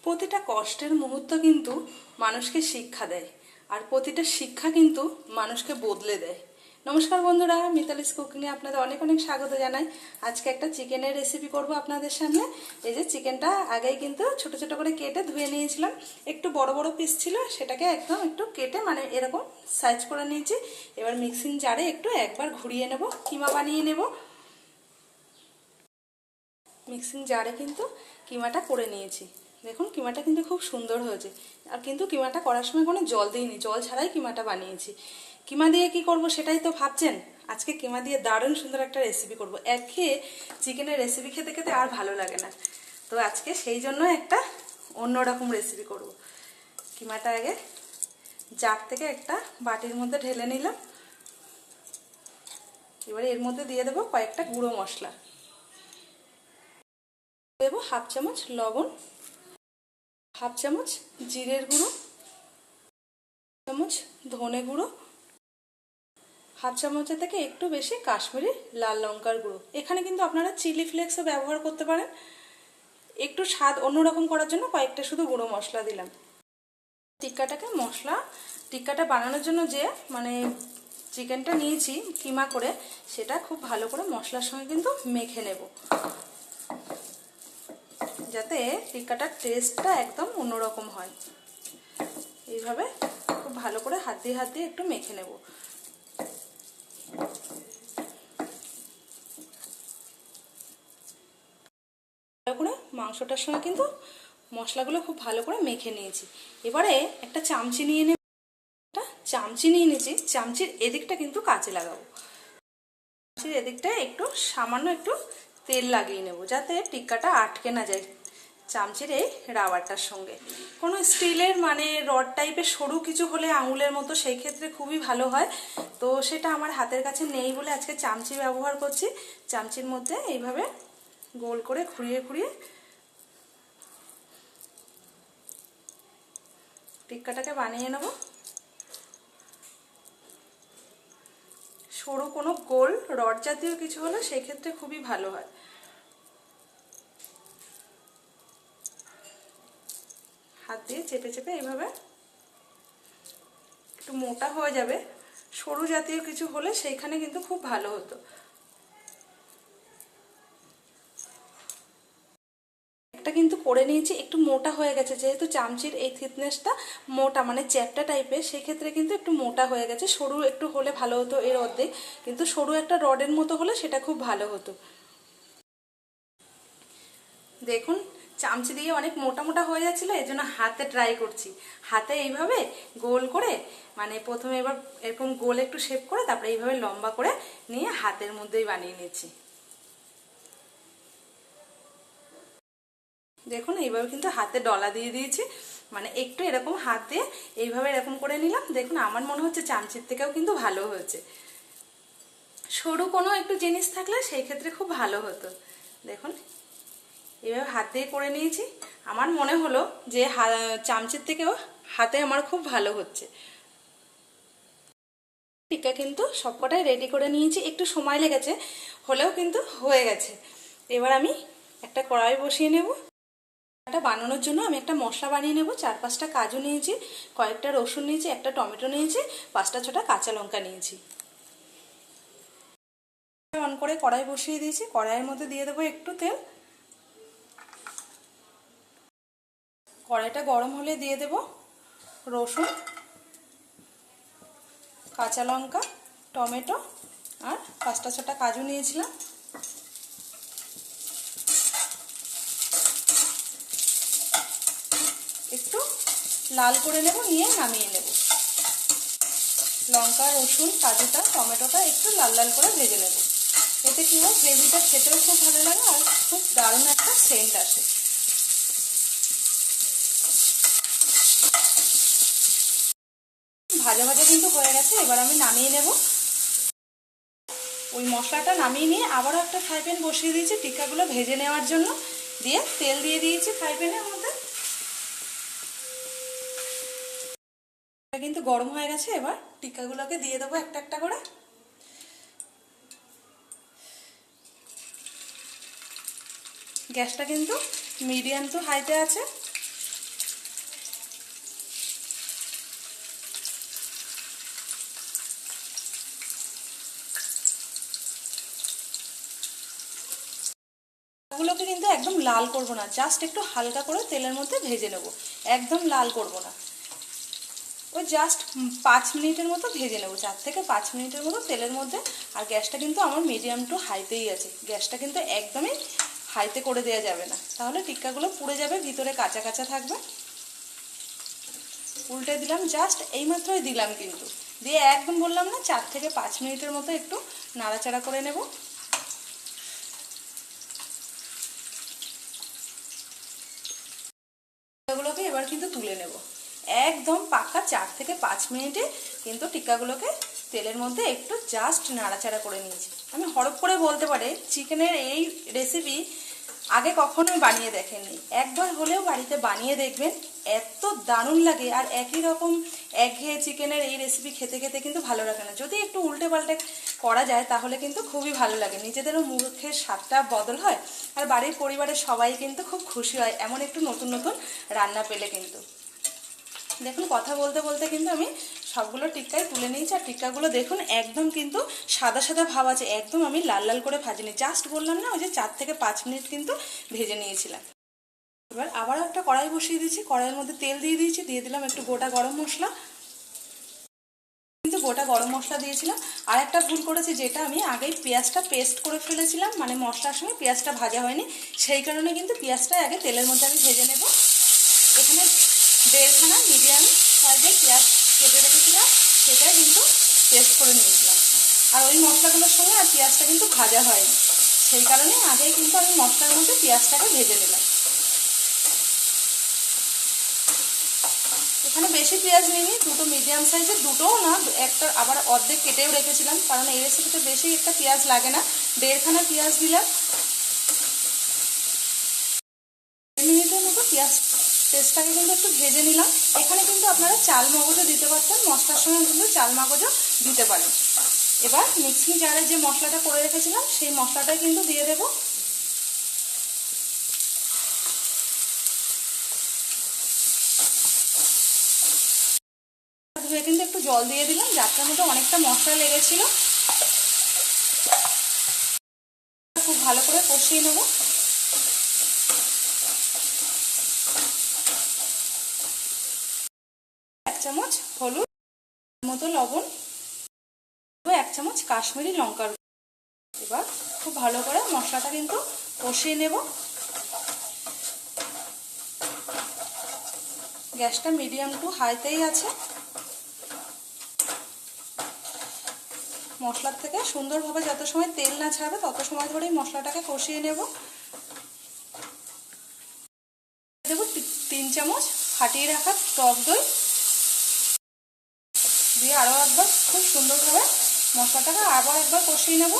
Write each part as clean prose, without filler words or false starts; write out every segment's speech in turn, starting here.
প্রতিটা কষ্টের মুহূর্ত কিন্তু মানুষকে শিক্ষা দেয়, আর প্রতিটা শিক্ষা কিন্তু মানুষকে বদলে দেয়। নমস্কার বন্ধুরা, মিতালিস কুকিংয়ে আপনাদের অনেক অনেক স্বাগত জানাই। আজকে একটা চিকেনের রেসিপি করব আপনাদের সামনে। এই যে চিকেনটা আগেই কিন্তু ছোট ছোট করে কেটে ধুয়ে নিয়েছিলাম। একটু বড় বড় পিস ছিল, সেটাকে একদম একটু কেটে এরকম সাইজ করে নিয়েছি। এবার মিক্সিং জারে একবার ঘুরিয়ে নেব, কিমা বানিয়ে নেব। মিক্সিং জারে কিন্তু কিমাটা করে নিয়েছি। দেখুন কিমাটা কিন্তু খুব সুন্দর হয়েছে। আর কিন্তু কিমাটা করার সময় কোনো জল দিইনি, জল ছাড়াই কিমাটা বানিয়েছি। কিমা দিয়ে কি করব সেটাই তো ভাবছেন। আজকে কিমা দিয়ে দারুণ সুন্দর একটা রেসিপি করব। একঘেয়ে চিকেনের রেসিপি খেতে খেতে আর ভালো লাগে না, তো আজকে সেই জন্য একটা অন্যরকম রেসিপি করব। কিমাটা আগে জার থেকে একটা বাটির মধ্যে ঢেলে নিলাম। এবারে এর মধ্যে দিয়ে দেবো কয়েকটা গুঁড়ো মশলা। দেবো হাফ চামচ লবণ, হাফ চামচ জিরের গুঁড়ো, চামচ ধনে গুঁড়ো, হাফ চামচের থেকে একটু বেশি কাশ্মীরি লাল লঙ্কার গুঁড়ো। এখানে কিন্তু আপনারা চিলি ফ্লেক্সও ব্যবহার করতে পারেন। একটু স্বাদ অন্যরকম করার জন্য কয়েকটা শুধু গুঁড়ো মশলা দিলাম। টিক্কাটা বানানোর জন্য যে চিকেনটা নিয়েছি কিমা করে, সেটা খুব ভালো করে মশলার সঙ্গে কিন্তু মেখে নেব, যাতে টিক্কাটার টেস্টটা একদম অন্যরকম হয়। এইভাবে খুব ভালো করে হাত দিয়ে একটু মেখে নেব। ভালো করে মাংসটার সঙ্গে কিন্তু মশলাগুলো খুব ভালো করে মেখে নিয়েছি। এবারে একটা চামচি নিয়ে নেব। চামচির এদিকটা কিন্তু কাজে লাগাবো। চামচির এদিকটা সামান্য একটু তেল লাগিয়ে নেব, যাতে টিক্কাটা আটকে না যায় চামচির এই রাবারটার সঙ্গে। কোনো স্টিলের রড টাইপের সরু কিছু হলে আঙুলের মতো, সেই ক্ষেত্রে খুবই ভালো হয়। তো সেটা আমার হাতের কাছে নেই বলে আজকে চামচি ব্যবহার করছি। চামচির মধ্যে এইভাবে গোল করে ঘুরিয়ে ঘুরিয়ে টিক্কাটাকে বানিয়ে নেব। সরু কোনো গোল রড জাতীয় কিছু হলে সেই ক্ষেত্রে খুবই ভালো হয়। হাত দিয়ে চেপে চেপে এইভাবে একটু মোটা হয়ে যাবে। সরু জাতীয় কিছু হলে সেইখানে কিন্তু খুব ভালো হতো। একটা কিন্তু করে নিয়েছি, একটু মোটা হয়ে গেছে, যেহেতু চামচির এই থিকনেসটা মোটা চ্যাপটা টাইপের, সেক্ষেত্রে কিন্তু একটু মোটা হয়ে গেছে। সরু একটু হলে ভালো হতো এর অর্ধেক, কিন্তু সরু একটা রডের মতো হলে সেটা খুব ভালো হতো। দেখুন চামচি দিয়ে অনেক মোটা মোটা হয়ে যাচ্ছিল, এই জন্য হাতে ট্রাই করছি। হাতে এইভাবে গোল করে প্রথমে এবার এরকম গোল একটু শেপ করে, তারপরে এইভাবে লম্বা করে নিয়ে হাতের মধ্যেই বানিয়ে নিচ্ছি। দেখুন এইভাবে কিন্তু হাতে ডলা দিয়ে দিয়েছি, একটু এরকম হাত দিয়ে এইভাবে এরকম করে নিলাম। দেখুন আমার মনে হচ্ছে চামচির থেকেও কিন্তু ভালো হয়েছে। সরু কোনো একটু জিনিস থাকলে সেই ক্ষেত্রে খুব ভালো হতো। দেখুন এইভাবে হাত দিয়ে করে নিয়েছি। আমার মনে হলো যে চামচির থেকেও হাতে আমার খুব ভালো হচ্ছে। টিক্কা কিন্তু সবকটাই রেডি করে নিয়েছি, একটু সময় লেগেছে, হলেও কিন্তু হয়ে গেছে। এবার আমি একটা কড়াই বসিয়ে নেব। এটা বানানোর জন্য আমি একটা মশলা বানিয়ে নেব। 4-5টা কাজু নিয়েছি, কয়েকটা রসুন নিয়েছি, একটা টমেটো নিয়েছি, 5টা-6টা কাঁচা লঙ্কা নিয়েছি। অন করে কড়াই বসিয়ে দিয়েছি। কড়াইয়ের মধ্যে দিয়ে দেবো একটু তেল। কড়াইটা গরম হলে দিয়ে দেব রসুন, কাঁচা লঙ্কা, টমেটো আর 5টা-6টা কাজু নিয়েছিলাম। একটু লাল করে নেব, নিয়ে নামিয়ে নেব। লঙ্কা, রসুন, কাজুটা, টমেটোটা একটু লাল লাল করে ভেজে নেব। এতে কি হয়, গ্রেভিটা খেতেও খুব ভালো লাগে আর খুব দারুণ একটা সেন্ট আসে। ভাজা ভাজা কিন্তু হয়ে গেছে, এবার আমি নামিয়ে নেব। ওই মশলাটা নামিয়ে নিয়ে আবারও একটা ফ্রাই প্যান বসিয়ে দিয়েছি টিক্কাগুলো ভেজে নেওয়ার জন্য। দিয়ে তেল দিয়ে দিয়েছি ফ্রাই প্যানের মধ্যে। কিন্তু গরম হয়ে গেছে, এবার টিক্কাগুলোকে দিয়ে দেবো একটা একটা করে। গ্যাসটা কিন্তু মিডিয়াম টু হাইতে আছে। একদম লাল করব না, জাস্ট একটু হালকা করে তেলের মধ্যে ভেজে নেব, একদম লাল করব না। ওই জাস্ট 5 মিনিটের মতো ভেজে নেব, 4 থেকে 5 মিনিটের মতো তেলের মধ্যে। আর গ্যাসটা কিন্তু আমার মিডিয়াম টু হাইতেই আছে, গ্যাসটা কিন্তু একদমই হাইতে করে দেওয়া যাবে না, তাহলে টিক্কাগুলো পুড়ে যাবে, ভিতরে কাঁচা কাঁচা থাকবে। উল্টে দিলাম, জাস্ট এইমাত্রই দিলাম কিন্তু, দিয়ে একদম বললাম না 4 থেকে 5 মিনিটের মতো একটু নাড়াচাড়া করে নেব। টিক্কাগুলোকে এবার কিন্তু তুলে নেব, একদম পাক্কা 4 থেকে 5 মিনিটে কিন্তু টিক্কাগুলোকে তেলের মধ্যে একটু জাস্ট নাড়াচাড়া করে নিয়েছি। আমি হড়প করে বলতে পারি, চিকেনের এই রেসিপি আগে কখনোই বানিয়ে দেখেননি, একবার হলেও বাড়িতে বানিয়ে দেখবেন, এত দারুণ লাগে। আর একই রকম একঘেয়ে চিকেনের এই রেসিপি খেতে খেতে কিন্তু ভালো লাগে না, যদি একটু উল্টে পাল্টে করা যায় তাহলে কিন্তু খুবই ভালো লাগে, নিজেদেরও মুখের স্বাদটা বদল হয়, আর বাড়ির পরিবারের সবাই কিন্তু খুব খুশি হয় এমন একটু নতুন নতুন রান্না পেলে। কিন্তু দেখুন কথা বলতে বলতে কিন্তু আমি সবগুলো টিক্কাই তুলে নিয়েছি, আর টিক্কাগুলো দেখুন একদম কিন্তু সাদা সাদা ভাব আছে, একদম আমি লাল লাল করে ভাজিনি, জাস্ট বললাম না ওই যে 4 থেকে 5 মিনিট কিন্তু ভেজে নিয়েছিলাম। এবার আবার একটা কড়াই বসিয়ে দিয়েছি, কড়াইয়ের মধ্যে তেল দিয়ে দিয়েছি, দিয়ে দিলাম একটু গোটা গরম মশলা, কিন্তু গোটা গরম মশলা দিয়েছিলাম। আর একটা ভুল করেছি, যেটা আমি আগেই পেঁয়াজটা পেস্ট করে ফেলেছিলাম, মানে মশলার সঙ্গে পেঁয়াজটা ভাজা হয়নি, সেই কারণে কিন্তু পেঁয়াজটা আগে তেলের মধ্যে আমি ভেজে নেব। এখানে 1.5খানা মিডিয়াম সাইজের পেঁয়াজ কেটে রেখেছিলাম, সেটাই কিন্তু পেস্ট করে নিয়েছিলাম, আর ওই মশলাগুলোর সঙ্গে আর পেঁয়াজটা কিন্তু ভাজা হয়নি, সেই কারণে আগেই কিন্তু আমি মশলার মধ্যে পেঁয়াজটাকে ভেজে নিলাম। এখানে বেশি পেঁয়াজ নিইনি, দুটো মিডিয়াম সাইজের, দুটোও না, একটা আবার অর্ধেক কেটেও রেখেছিলাম, কারণ এই রেসিপিতে বেশি একটা পেঁয়াজ লাগে না। 1.5খানা পেঁয়াজ দিলাম, 2 মিনিটের মতো পেঁয়াজ পেস্টটাকে কিন্তু একটু ভেজে নিলাম। এখানে কিন্তু আপনারা চাল মগজও দিতে পারতেন, মশলার সঙ্গে কিন্তু চাল মগজও দিতে পারেন। এবার মিক্সিং জারে যে মশলাটা করে রেখেছিলাম সেই মশলাটাই কিন্তু দিয়ে দেবো। ধুয়ে কিন্তু একটু জল দিয়ে দিলাম, যাত্রার মধ্যে অনেকটা মশলা লেগেছিল, খুব ভালো করে কষিয়ে নেব। এক চামচ হলুদ, মতো লবণ, 1 চামচ কাশ্মীরি লঙ্কার। এবার খুব ভালো করে মশলাটা কিন্তু কষিয়ে নেব। গ্যাসটা মিডিয়াম টু হাইতেই আছে। মশলার থেকে সুন্দরভাবে যত সময় তেল না ছাড়বে তত সময় ধরেই মশলাটাকে কষিয়ে নেব। দেব 3 চামচ ফাটিয়ে রাখা টক দই, দিয়ে আরও একবার খুব সুন্দরভাবে মশলাটাকে আবার একবার কষিয়ে নেব।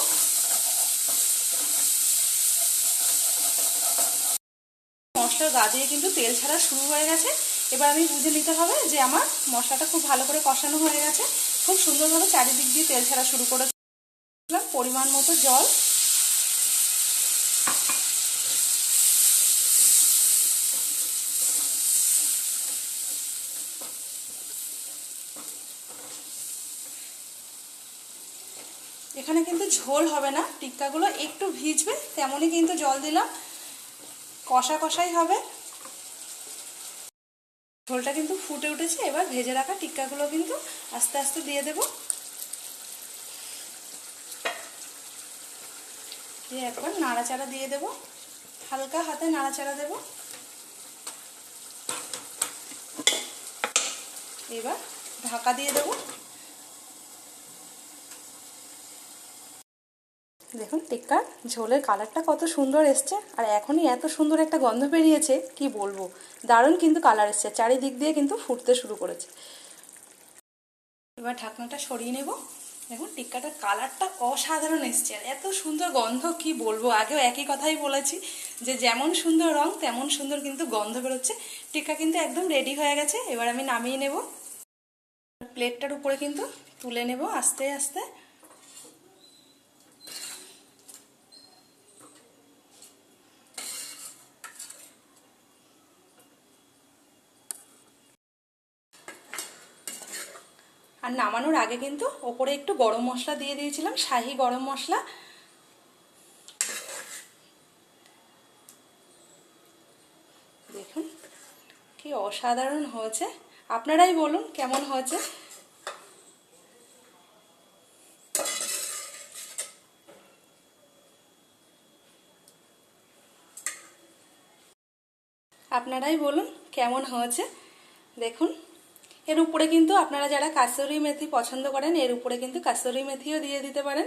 মশলার গা দিয়ে কিন্তু তেল ছাড়া শুরু হয়ে গেছে, এবার আমি বুঝে নিতে হবে যে আমার মশলাটা খুব ভালো করে কষানো হয়ে গেছে, খুব সুন্দরভাবে চারিদিক দিয়ে তেল ছাড়া শুরু করে দিলাম। পরিমাণ মতো জল, এখানে কিন্তু ঝোল হবে না, টিক্কাগুলো একটু ভিজবে তেমনই কিন্তু জল দিলাম, কষা কষাই হবে। ঝোলটা কিন্তু ফুটে উঠেছে, এবার ভেজে রাখা টিক্কাগুলো কিন্তু আস্তে আস্তে দিয়ে দেব, দিয়ে একবার নাড়াচাড়া দিয়ে দেব, হালকা হাতে নাড়াচাড়া দেব। এবার ঢাকা দিয়ে দেব। দেখুন টিক্কার ঝোলের কালারটা কত সুন্দর এসছে, আর এখনই এত সুন্দর একটা গন্ধ বেরিয়েছে কি বলবো, দারুণ কিন্তু কালার এসছে, চারিদিক দিয়ে কিন্তু ফুটতে শুরু করেছে। এবার ঢাকনাটা সরিয়ে নেব। দেখুন টিক্কাটার কালারটা অসাধারণ এসছে, আর এত সুন্দর গন্ধ কি বলবো, আগেও একই কথাই বলেছি যে যেমন সুন্দর রং তেমন সুন্দর কিন্তু গন্ধ বেরোচ্ছে। টিক্কা কিন্তু একদম রেডি হয়ে গেছে, এবার আমি নামিয়ে নেব। প্লেটটার উপরে কিন্তু তুলে নেব আস্তে আস্তে। আর নামানোর আগে কিন্তু ওপরে একটু গরম মশলা দিয়ে দিয়েছিলাম, শাহি গরম মশলা। দেখুন কি অসাধারণ হয়েছে, আপনারাই বলুন কেমন হয়েছে। আপনারাই বলুন কেমন হয়েছে। দেখুন এর উপরে কিন্তু আপনারা যারা কাসুরি মেথি পছন্দ করেন এর উপরে কিন্তু কাসুরি মেথিও দিয়ে দিতে পারেন,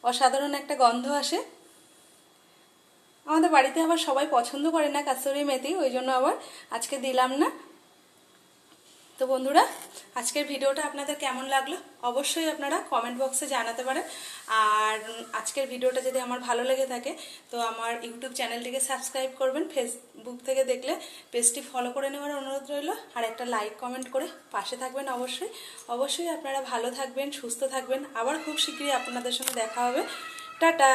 অসাধারণ একটা গন্ধ আসে। আমাদের বাড়িতে আবার সবাই পছন্দ করে না কাসুরি মেথি, ওই জন্য আবার আজকে দিলাম না। তো বন্ধুরা আজকের ভিডিওটা আপনাদের কেমন লাগলো অবশ্যই আপনারা কমেন্ট বক্সে জানাতে পারেন। আর আজকের ভিডিওটা যদি আমার ভালো লেগে থাকে তো আমার ইউটিউব চ্যানেলটিকে সাবস্ক্রাইব করবেন, ফেসবুক থেকে দেখলে পেজটি ফলো করে নেওয়ার অনুরোধ রইল, আর একটা লাইক কমেন্ট করে পাশে থাকবেন। অবশ্যই অবশ্যই আপনারা ভালো থাকবেন, সুস্থ থাকবেন। আবার খুব শীঘ্রই আপনাদের সঙ্গে দেখা হবে। টাটা।